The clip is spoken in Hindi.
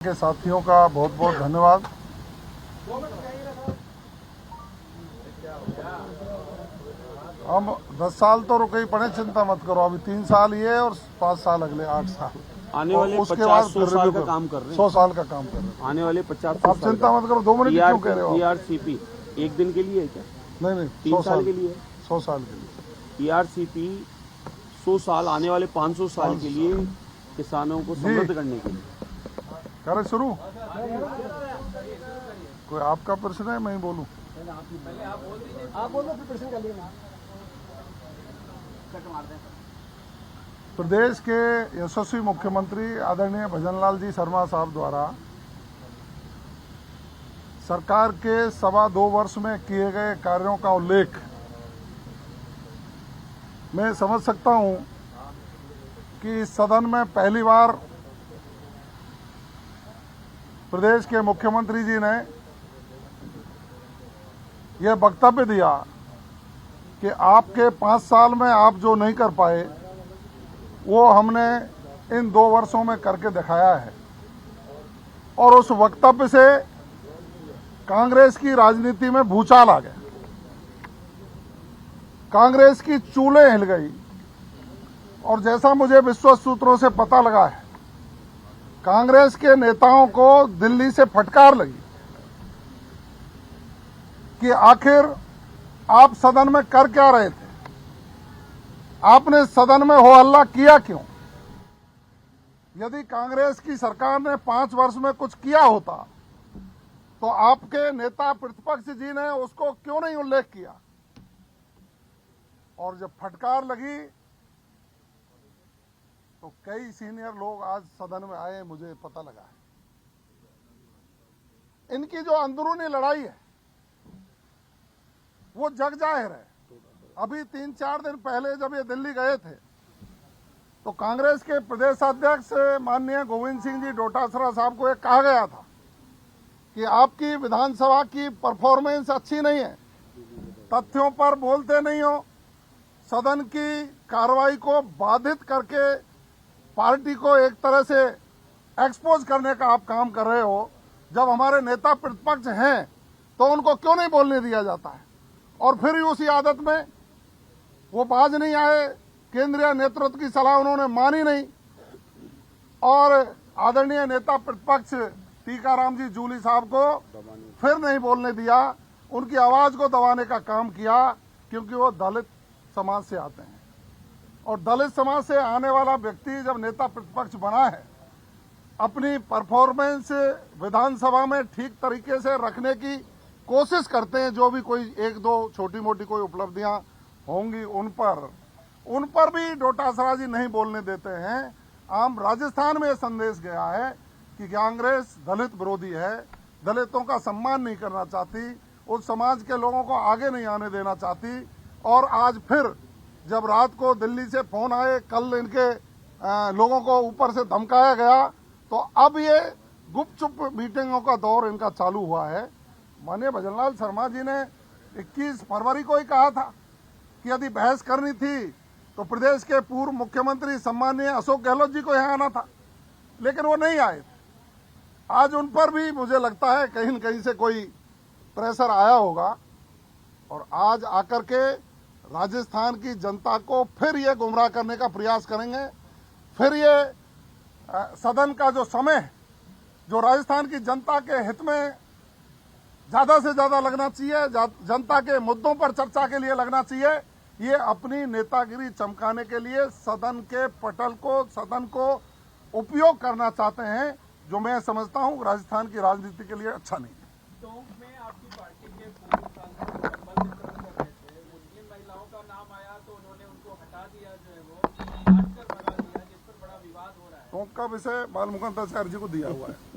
के साथियों का बहुत बहुत धन्यवाद। हम 10 साल तो रुके ही पड़े, चिंता मत करो। अभी 3 साल ये और 5 साल अगले 8 साल आने वाले उसके बाद 50-100 साल का काम कर रहे हैं। 100 साल का काम कर रहे हैं। आने वाले 50-100 आप साल चिंता मत करो। 2 मिनट क्यों कह रहे हो? टीआरसीपी एक दिन के लिए है क्या? नहीं 3 साल के लिए 100 साल के लिए। टीआरसीपी 100 साल आने वाले 500 साल के लिए किसानों को समृद्ध करने के लिए करें शुरू। कोई आपका प्रश्न है? मैं ही बोलूं? आप बोलो फिर प्रश्न कर लिए। प्रदेश के यशस्वी मुख्यमंत्री आदरणीय भजनलाल जी शर्मा साहब द्वारा सरकार के 2.25 वर्ष में किए गए कार्यों का उल्लेख मैं समझ सकता हूं कि इस सदन में पहली बार प्रदेश के मुख्यमंत्री जी ने यह वक्तव्य दिया कि आपके 5 साल में आप जो नहीं कर पाए वो हमने इन 2 वर्षों में करके दिखाया है। और उस वक्तव्य से कांग्रेस की राजनीति में भूचाल आ गया। कांग्रेस की चूलें हिल गई और जैसा मुझे विश्वस्त सूत्रों से पता लगा है, कांग्रेस के नेताओं को दिल्ली से फटकार लगी कि आखिर आप सदन में कर क्या रहे थे, आपने सदन में हो हल्ला किया क्यों? यदि कांग्रेस की सरकार ने 5 वर्ष में कुछ किया होता तो आपके नेता प्रतिपक्ष जी ने उसको क्यों नहीं उल्लेख किया? और जब फटकार लगी तो कई सीनियर लोग आज सदन में आए, मुझे पता लगा है। इनकी जो अंदरूनी लड़ाई है वो जग जाहिर है। अभी 3-4 दिन पहले जब ये दिल्ली गए थे तो कांग्रेस के प्रदेश अध्यक्ष माननीय गोविंद सिंह जी डोटासरा साहब को एक कहा गया था कि आपकी विधानसभा की परफॉर्मेंस अच्छी नहीं है, तथ्यों पर बोलते नहीं हो, सदन की कार्रवाई को बाधित करके पार्टी को एक तरह से एक्सपोज करने का आप काम कर रहे हो। जब हमारे नेता प्रतिपक्ष हैं तो उनको क्यों नहीं बोलने दिया जाता है? और फिर उसी आदत में वो बाज नहीं आए, केंद्रीय नेतृत्व की सलाह उन्होंने मानी नहीं और आदरणीय नेता प्रतिपक्ष टीकाराम जी जूली साहब को फिर नहीं बोलने दिया, उनकी आवाज को दबाने का काम किया, क्योंकि वो दलित समाज से आते हैं। और दलित समाज से आने वाला व्यक्ति जब नेता प्रतिपक्ष बना है, अपनी परफॉर्मेंस विधानसभा में ठीक तरीके से रखने की कोशिश करते हैं। जो भी कोई 1-2 छोटी मोटी कोई उपलब्धियां होंगी उन पर भी डोटासरा जी नहीं बोलने देते हैं। आम राजस्थान में संदेश गया है कि कांग्रेस दलित विरोधी है, दलितों का सम्मान नहीं करना चाहती, उस समाज के लोगों को आगे नहीं आने देना चाहती। और आज फिर जब रात को दिल्ली से फोन आए, कल इनके लोगों को ऊपर से धमकाया गया, तो अब ये गुपचुप मीटिंगों का दौर इनका चालू हुआ है। माननीय भजनलाल शर्मा जी ने 21 फरवरी को ही कहा था कि यदि बहस करनी थी तो प्रदेश के पूर्व मुख्यमंत्री सम्मानीय अशोक गहलोत जी को यहाँ आना था, लेकिन वो नहीं आए। आज उन पर भी मुझे लगता है कहीं न कहीं से कोई प्रेशर आया होगा और आज आकर के राजस्थान की जनता को फिर ये गुमराह करने का प्रयास करेंगे। फिर ये सदन का जो समय है, जो राजस्थान की जनता के हित में ज्यादा से ज्यादा लगना चाहिए, जनता के मुद्दों पर चर्चा के लिए लगना चाहिए, ये अपनी नेतागिरी चमकाने के लिए सदन के पटल को, सदन को उपयोग करना चाहते हैं, जो मैं समझता हूं राजस्थान की राजनीति के लिए अच्छा नहीं है। टोंक में आपकी पार्टी के पूर्व सांसद बलदेव थे, मुस्लिम महिलाओं का नाम आया तो उन्होंने उनको हटा दिया, जो है वो काट कर भगा दिया, जिस पर बड़ा विवाद हो रहा है। टोंक का विषय बाल मुकुंद जी को दिया हुआ है।